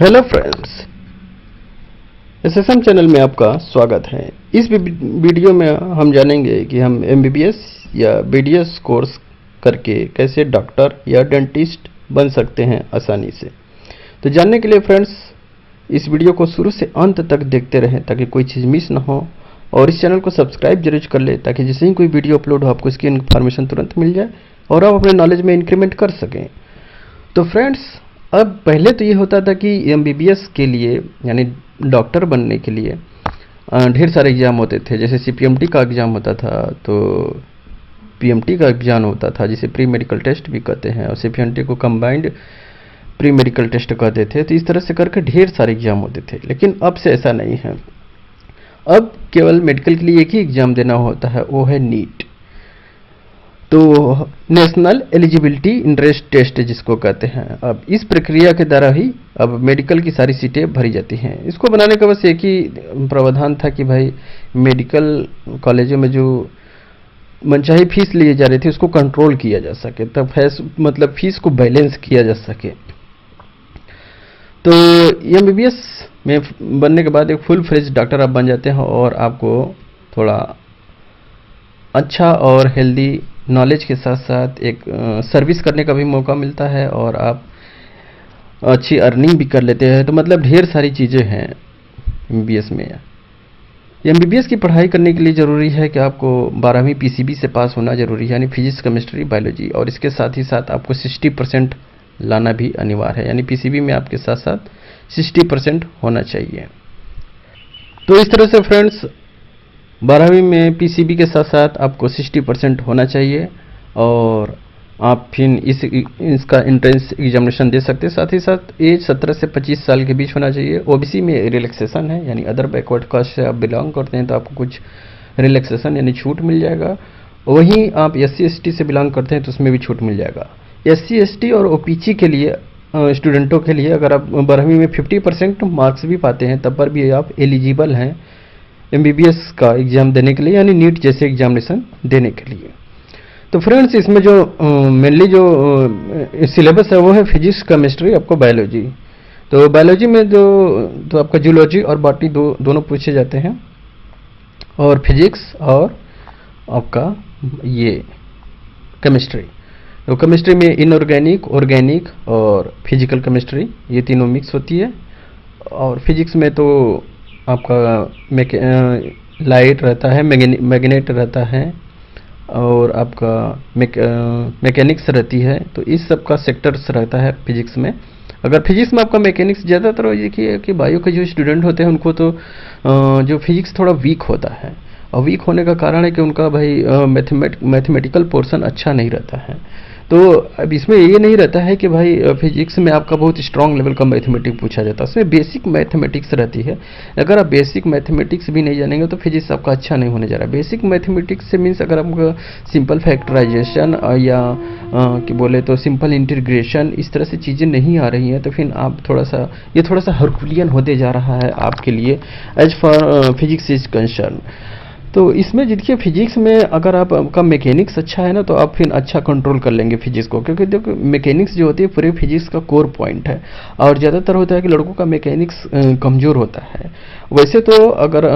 Hello friends, SSM channel में आपका स्वागत है। इस वीडियो में हम जानेंगे कि हम एमबीबीएस या बीडीएस कोर्स करके कैसे डॉक्टर या डेंटिस्ट बन सकते हैं आसानी से। तो जानने के लिए फ्रेंड्स इस वीडियो को शुरू से अंत तक देखते रहें ताकि कोई चीज़ मिस ना हो, और इस चैनल को सब्सक्राइब जरूर कर ले ताकि जैसे ही कोई वीडियो अपलोड हो आपको इसकी इन्फॉर्मेशन तुरंत मिल जाए और आप अपने नॉलेज में इंक्रीमेंट कर सकें। तो फ्रेंड्स, अब पहले तो ये होता था कि एमबीबीएस के लिए यानी डॉक्टर बनने के लिए ढेर सारे एग्ज़ाम होते थे। जैसे सीपीएमटी का एग्ज़ाम होता था, तो पीएमटी का एग्ज़ाम होता था जिसे प्री मेडिकल टेस्ट भी कहते हैं, और सीपीएमटी को कंबाइंड प्री मेडिकल टेस्ट कहते थे। तो इस तरह से करके ढेर सारे एग्ज़ाम होते थे, लेकिन अब से ऐसा नहीं है। अब केवल मेडिकल के लिए एक ही एग्ज़ाम देना होता है, वो है नीट। तो नेशनल एलिजिबिलिटी इंट्रेंस टेस्ट जिसको कहते हैं। अब इस प्रक्रिया के द्वारा ही अब मेडिकल की सारी सीटें भरी जाती हैं। इसको बनाने का बस एक ही प्रावधान था कि भाई मेडिकल कॉलेजों में जो मनचाही फीस लिए जा रही थी उसको कंट्रोल किया जा सके, तब फीस को बैलेंस किया जा सके। तो एमबीबीएस में बनने के बाद एक फुल फ्लेज डॉक्टर आप बन जाते हैं और आपको थोड़ा अच्छा और हेल्दी नॉलेज के साथ साथ एक सर्विस करने का भी मौका मिलता है और आप अच्छी अर्निंग भी कर लेते हैं। तो मतलब ढेर सारी चीज़ें हैं एमबीबीएस में। एमबीबीएस की पढ़ाई करने के लिए ज़रूरी है कि आपको 12वीं पीसीबी से पास होना ज़रूरी है, यानी फिजिक्स केमिस्ट्री बायोलॉजी, और इसके साथ ही साथ आपको 60% लाना भी अनिवार्य है, यानी पीसीबी में आपके साथ साथ 60% होना चाहिए। तो इस तरह से फ्रेंड्स 12वीं में पीसीबी के साथ साथ आपको 60% होना चाहिए और आप फिर इसका एंट्रेंस एग्जामिनेशन दे सकते हैं। साथ ही साथ एज 17 से 25 साल के बीच होना चाहिए। ओबीसी में रिलैक्सेशन है, यानी अदर बैकवर्ड कास्ट से आप बिलोंग करते हैं तो आपको कुछ रिलैक्सेशन यानी छूट मिल जाएगा। वहीं आप एससी एसटी से बिलोंग करते हैं तो उसमें भी छूट मिल जाएगा। एससी एसटी और ओपीसी के लिए स्टूडेंटों के लिए अगर आप 12वीं में 50% मार्क्स भी पाते हैं तब पर भी आप एलिजिबल हैं एमबीबीएस का एग्ज़ाम देने के लिए, यानी नीट जैसे एग्जामिनेशन देने के लिए। तो फ्रेंड्स इसमें जो मेनली जो सिलेबस है वो है फिजिक्स केमिस्ट्री आपको बायोलॉजी। तो बायोलॉजी में जो तो आपका जूलॉजी और बॉटनी दोनों पूछे जाते हैं, और फिजिक्स और आपका ये केमिस्ट्री। तो केमिस्ट्री में इनऑर्गेनिक, ऑर्गेनिक और फिजिकल केमिस्ट्री ये तीनों मिक्स होती है। और फिजिक्स में तो आपका लाइट रहता है, मैग्नेट रहता है और आपका मैकेनिक्स रहती है। तो इस सब का सेक्टर्स रहता है फिजिक्स में। अगर फिजिक्स में आपका मैकेनिक्स ज़्यादातर देखिए कि बायो के जो स्टूडेंट होते हैं उनको तो जो फिजिक्स थोड़ा वीक होता है, और वीक होने का कारण है कि उनका भाई मैथमेटिकल पोर्शन अच्छा नहीं रहता है। तो अब इसमें ये नहीं रहता है कि भाई फिजिक्स में आपका बहुत स्ट्रॉन्ग लेवल का मैथमेटिक्स पूछा जाता है, उसमें बेसिक मैथमेटिक्स रहती है। अगर आप बेसिक मैथमेटिक्स भी नहीं जानेंगे तो फिजिक्स आपका अच्छा नहीं होने जा रहा है। बेसिक मैथमेटिक्स से मीन्स अगर आपका सिंपल फैक्टराइजेशन या कि बोले तो सिंपल इंटीग्रेशन इस तरह से चीज़ें नहीं आ रही हैं तो फिर आप थोड़ा सा हरकुलियन होते जा रहा है आपके लिए as for physics is concern. तो इसमें देखिए फिजिक्स में अगर आपका मैकेनिक्स अच्छा है ना तो आप फिर अच्छा कंट्रोल कर लेंगे फिजिक्स को, क्योंकि देखो मैकेनिक्स जो होती है पूरे फिजिक्स का कोर पॉइंट है। और ज़्यादातर होता है कि लड़कों का मैकेनिक्स कमज़ोर होता है वैसे तो अगर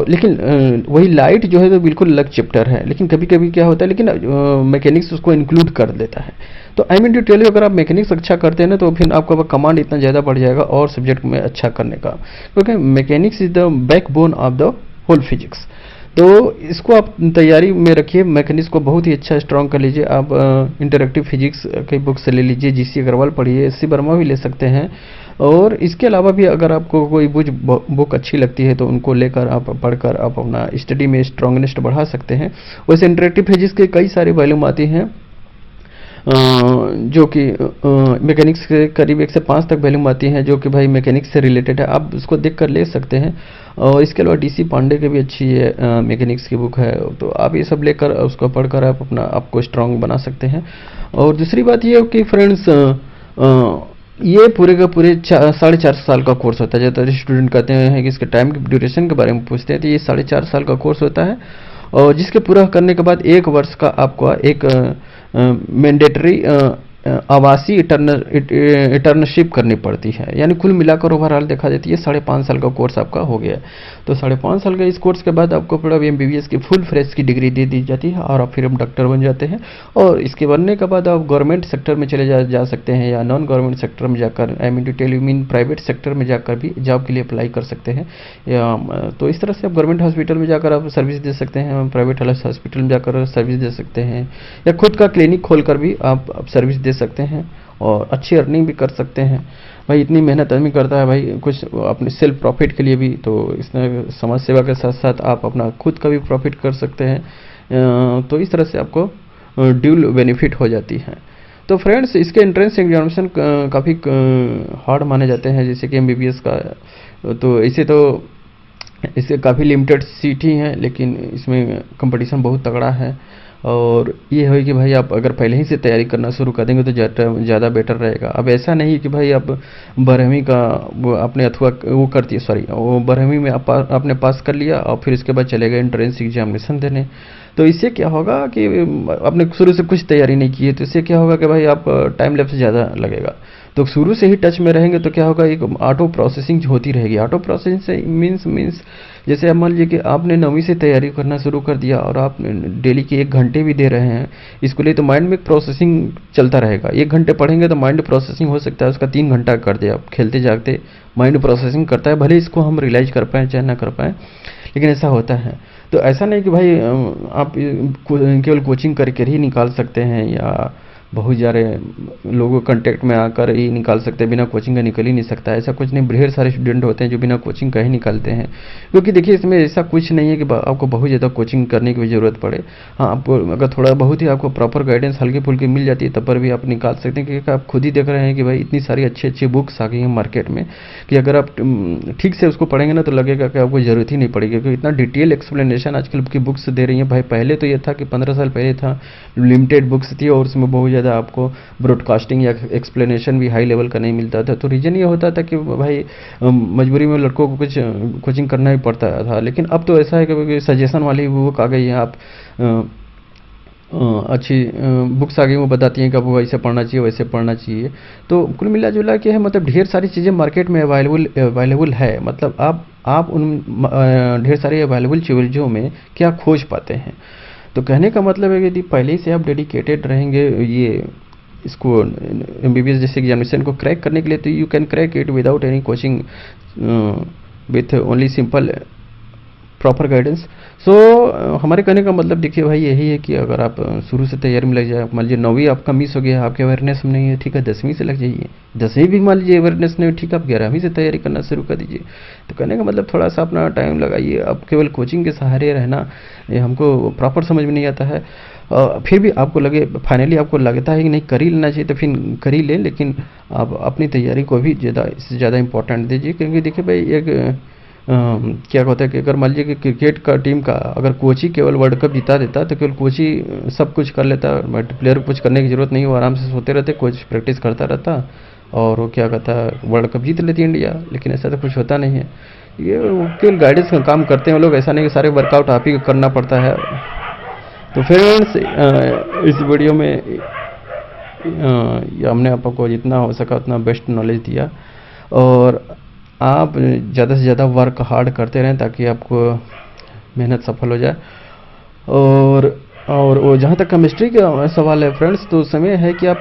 लेकिन वही लाइट जो है तो बिल्कुल अलग चैप्टर है, लेकिन कभी कभी क्या होता है लेकिन मैकेनिक्स उसको इंक्लूड कर देता है। तो I mean to tell you अगर आप मैकेनिक्स अच्छा करते हैं ना तो फिर आपका कमांड इतना ज़्यादा बढ़ जाएगा और सब्जेक्ट में अच्छा करने का, क्योंकि mechanics is the backbone of the whole physics. तो इसको आप तैयारी में रखिए, मैकेनिक्स को बहुत ही अच्छा स्ट्रॉन्ग कर लीजिए। आप इंटरेक्टिव फिजिक्स की बुक से ले लीजिए, जीसी अग्रवाल पढ़िए, एससी वर्मा भी ले सकते हैं। और इसके अलावा भी अगर आपको कोई बुक अच्छी लगती है तो उनको लेकर आप पढ़कर आप अपना स्टडी में स्ट्रॉन्गनेस बढ़ा सकते हैं। वैसे इंटरेक्टिव फिजिक्स के कई सारे वॉल्यूम आती हैं जो कि मैकेनिक्स के करीब 1 से 5 तक वॉल्यूम आती हैं जो कि भाई मैकेनिक्स से रिलेटेड है, आप उसको देख कर ले सकते हैं। और इसके अलावा डीसी पांडे की भी अच्छी है मैकेनिक्स की बुक है, तो आप ये सब लेकर उसको पढ़कर आप अपना आपको स्ट्रांग बना सकते हैं। और दूसरी बात ये है कि फ्रेंड्स ये पूरे का पूरे 4.5 साल का कोर्स होता है। ज़्यादातर स्टूडेंट कहते हैं कि इसके टाइम की ड्यूरेशन के बारे में पूछते हैं, तो ये 4.5 साल का कोर्स होता है और जिसके पूरा करने के बाद 1 वर्ष का आपको एक मैंडेटरी आवासीय इंटर्नशिप करनी पड़ती है। यानी कुल मिलाकर ओवरऑल देखा जाती है 5.5 साल का कोर्स आपका हो गया है। तो 5.5 साल का इस कोर्स के बाद आपको पूरा एमबीबीएस की फुल फ्रेश की डिग्री दे दी जाती है और आप फिर हम डॉक्टर बन जाते हैं। और इसके बनने के बाद आप गवर्नमेंट सेक्टर में चले जा सकते हैं या नॉन गवर्नमेंट सेक्टर में जाकर, I mean to tell you mean private sector में जाकर भी जॉब के लिए अप्लाई कर सकते हैं। या तो इस तरह से आप गवर्नमेंट हॉस्पिटल में जाकर आप सर्विस दे सकते हैं, प्राइवेट हॉस्पिटल में जाकर सर्विस दे सकते हैं, या खुद का क्लिनिक खोलकर भी आप सर्विस दे सकते हैं और अच्छी अर्निंग भी कर सकते हैं। भाई इतनी मेहनत आदमी करता है भाई कुछ अपने सेल्फ प्रॉफिट के लिए भी, तो इसमें समाज सेवा के साथ साथ आप अपना खुद का भी प्रॉफिट कर सकते हैं। तो इस तरह से आपको ड्यूल बेनिफिट हो जाती है। तो फ्रेंड्स इसके एंट्रेंस एग्जामिनेशन काफ़ी हार्ड माने जाते हैं, जैसे कि एमबीबीएस का। तो इससे काफ़ी लिमिटेड सीट ही हैं, लेकिन इसमें कंपटीशन बहुत तगड़ा है। और ये है कि भाई आप अगर पहले ही से तैयारी करना शुरू कर देंगे तो ज़्यादा बेटर रहेगा। अब ऐसा नहीं कि भाई आप 12वीं का वो आपने अथवा वो कर दिया, सॉरी वो 12वीं में आपने पास कर लिया और फिर इसके बाद चले गए एंट्रेंस एग्जामिनेशन देने। तो इससे क्या होगा कि आपने शुरू से कुछ तैयारी नहीं की है, तो इससे क्या होगा कि भाई आप टाइम लैप्स ज़्यादा लगेगा। तो शुरू से ही टच में रहेंगे तो क्या होगा, एक ऑटो प्रोसेसिंग जो होती रहेगी। ऑटो प्रोसेसिंग से मीन्स जैसे आप मान लीजिए कि आपने 9वीं से तैयारी करना शुरू कर दिया और आप डेली के 1 घंटे भी दे रहे हैं इसके लिए, तो माइंड में प्रोसेसिंग चलता रहेगा। 1 घंटे पढ़ेंगे तो माइंड प्रोसेसिंग हो सकता है उसका 3 घंटा कर दे। आप खेलते जागते माइंड प्रोसेसिंग करता है, भले इसको हम रियलाइज कर पाएँ चाहे ना कर पाएँ, लेकिन ऐसा होता है। तो ऐसा नहीं कि भाई आप केवल कोचिंग करके ही निकाल सकते हैं या बहुत सारे लोगों कांटेक्ट में आकर ही निकाल सकते हैं, बिना कोचिंग का निकल ही नहीं सकता। ऐसा कुछ नहीं, ढेर सारे स्टूडेंट होते हैं जो बिना कोचिंग का ही निकालते हैं। क्योंकि देखिए इसमें ऐसा कुछ नहीं है कि आपको बहुत ज़्यादा कोचिंग करने की ज़रूरत पड़े। हाँ, आपको अगर थोड़ा बहुत ही आपको प्रॉपर गाइडेंस हल्की फुल्की मिल जाती है तब पर भी आप निकाल सकते हैं। क्योंकि आप खुद ही देख रहे हैं कि भाई इतनी सारी अच्छी अच्छी बुक्स आ गई हैं मार्केट में कि अगर आप ठीक से उसको पढ़ेंगे ना तो लगेगा कि आपको ज़रूरत ही नहीं पड़ेगी, क्योंकि इतना डिटेल एक्सप्लेनेशन आजकल की बुक्स दे रही हैं। भाई पहले तो ये था कि 15 साल पहले था, लिमिटेड बुक्स थी और उसमें बहुत ज़्यादा आपको ब्रॉडकास्टिंग या एक्सप्लेनेशन भी हाई लेवल का नहीं मिलता था। तो रीज़न ये होता था कि भाई मजबूरी में लड़कों को कुछ कोचिंग करना ही पड़ता था। लेकिन अब तो ऐसा है कि सजेशन वाली बुक आ गई है, आप अच्छी बुक्स आ गई, वो बताती हैं कि आपको ऐसे पढ़ना चाहिए वैसे पढ़ना चाहिए। तो कुल मिला जुला के है, मतलब ढेर सारी चीज़ें मार्केट में अवेलेबल है। मतलब आप उन ढेर सारी अवेलेबल चीज़ों में क्या खोज पाते हैं। तो कहने का मतलब है कि यदि पहले से आप डेडिकेटेड रहेंगे ये इसको एमबीबीएस जैसे एग्जामिनेशन को क्रैक करने के लिए, तो you can crack it without any coaching with only simple proper guidance. So हमारे कहने का मतलब देखिए भाई यही है कि अगर आप शुरू से तैयारी में लग जाए, मान लीजिए 9वीं आपका मिस हो गया, आपके अवेयरनेस में नहीं है, ठीक है 10वीं से लग जाइए। 10वीं भी मान लीजिए अवेयरनेस नहीं, ठीक है आप 11वीं से तैयारी करना शुरू कर दीजिए। तो कहने का मतलब थोड़ा सा अपना टाइम लगाइए। अब केवल कोचिंग के सहारे रहना ये हमको प्रॉपर समझ में नहीं आता है। फिर भी आपको लगे, फाइनली आपको लगता है कि नहीं कर ही लेना चाहिए तो फिर कर ही लें, लेकिन आप अपनी तैयारी को भी इससे ज़्यादा इंपॉर्टेंट दीजिए। क्योंकि देखिए भाई एक क्या होता है कि अगर मान लीजिए कि क्रिकेट का टीम का अगर कोच ही केवल वर्ल्ड कप जिता देता तो केवल कोच ही सब कुछ कर लेता, बट प्लेयर को कुछ करने की ज़रूरत नहीं, वो आराम से सोते रहते, कोच प्रैक्टिस करता रहता और वो क्या कहता है वर्ल्ड कप जीत लेती इंडिया। लेकिन ऐसा तो कुछ होता नहीं है, ये केवल गाइडेंस का काम करते हैं वो लोग। ऐसा नहीं कि सारे वर्कआउट आप ही करना पड़ता है। तो फ्रेंड्स इस वीडियो में हमने आपको जितना हो सका उतना बेस्ट नॉलेज दिया, और आप ज़्यादा से ज़्यादा वर्क हार्ड करते रहें ताकि आपको मेहनत सफल हो जाए। और वो जहाँ तक केमिस्ट्री का सवाल है फ्रेंड्स, तो समय है कि आप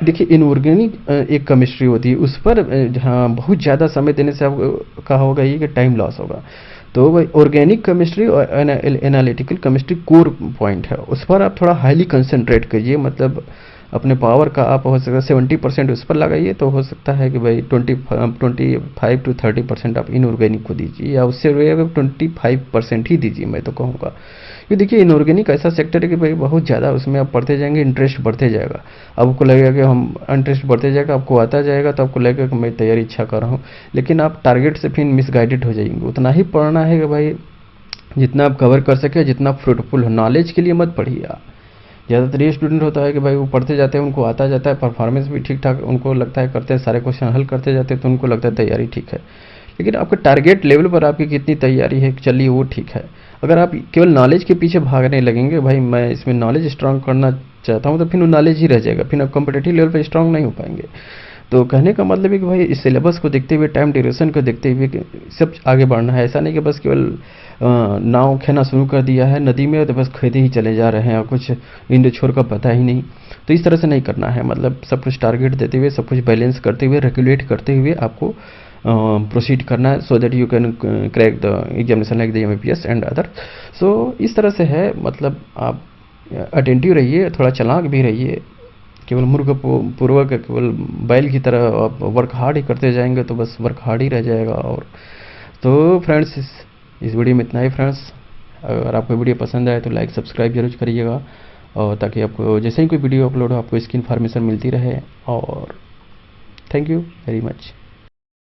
देखिए इनऑर्गेनिक एक केमिस्ट्री होती है, उस पर जहाँ बहुत ज़्यादा समय देने से आपको कहा होगा ये कि टाइम लॉस होगा। तो भाई ऑर्गेनिक केमिस्ट्री और एनालिटिकल केमिस्ट्री कोर पॉइंट है, उस पर आप थोड़ा हाईली कंसंट्रेट करिए। मतलब अपने पावर का आप हो सकता है 70% उस पर लगाइए, तो हो सकता है कि भाई 25 to 30% आप इनऑर्गेनिक को दीजिए, या उससे 25% ही दीजिए मैं तो कहूँगा। ये देखिए इनऑर्गेनिक ऐसा सेक्टर है कि भाई बहुत ज़्यादा उसमें आप पढ़ते जाएंगे, इंटरेस्ट बढ़ते जाएगा। आपको लगेगा कि हम इंटरेस्ट बढ़ते जाएगा, आपको आता जाएगा, तो आपको लगेगा कि मैं तैयारी अच्छा कर रहा हूँ, लेकिन आप टारगेट से फिर मिसगाइडेड हो जाएंगे। उतना ही पढ़ना है कि भाई जितना आप कवर कर सके, जितना फ्रूटफुल हो। नॉलेज के लिए मत पढ़िए आप। ज़्यादातर ये स्टूडेंट होता है कि भाई वो पढ़ते जाते हैं, उनको आता जाता है, परफॉर्मेंस भी ठीक ठाक उनको लगता है करते हैं, सारे क्वेश्चन हल करते जाते हैं, तो उनको लगता है तैयारी ठीक है। लेकिन आपके टारगेट लेवल पर आपकी कितनी तैयारी है चलिए वो ठीक है। अगर आप केवल नॉलेज के पीछे भागने लगेंगे, भाई मैं इसमें नॉलेज स्ट्रांग करना चाहता हूँ, तो फिर नॉलेज ही रह जाएगा, फिर आप कॉम्पिटिटिव लेवल पे स्ट्रांग नहीं हो पाएंगे। तो कहने का मतलब है कि भाई इस सिलेबस को देखते हुए, टाइम ड्यूरेशन को देखते हुए सब आगे बढ़ना है। ऐसा नहीं कि बस केवल नाव खेना शुरू कर दिया है नदी में तो बस खेते ही चले जा रहे हैं और कुछ इंड छोर का पता ही नहीं। तो इस तरह से नहीं करना है, मतलब सब कुछ टारगेट देते हुए, सब कुछ बैलेंस करते हुए, रेगुलेट करते हुए आपको प्रोसीड करना है, so that you can crack the examination like the MBBS and other. So इस तरह से है, मतलब आप अटेंटिव रहिए, थोड़ा चालाक भी रहिए। केवल मूर्ख पूर्वक केवल बैल की तरह आप वर्क हार्ड ही करते जाएंगे तो बस वर्क हार्ड ही रह जाएगा। और तो फ्रेंड्स इस वीडियो में इतना ही फ्रेंड्स। अगर आपको वीडियो पसंद आए तो लाइक सब्सक्राइब जरूर करिएगा, और ताकि आपको जैसे ही कोई वीडियो अपलोड हो आपको इसकी इन्फॉर्मेशन मिलती रहे। और थैंक यू वेरी मच।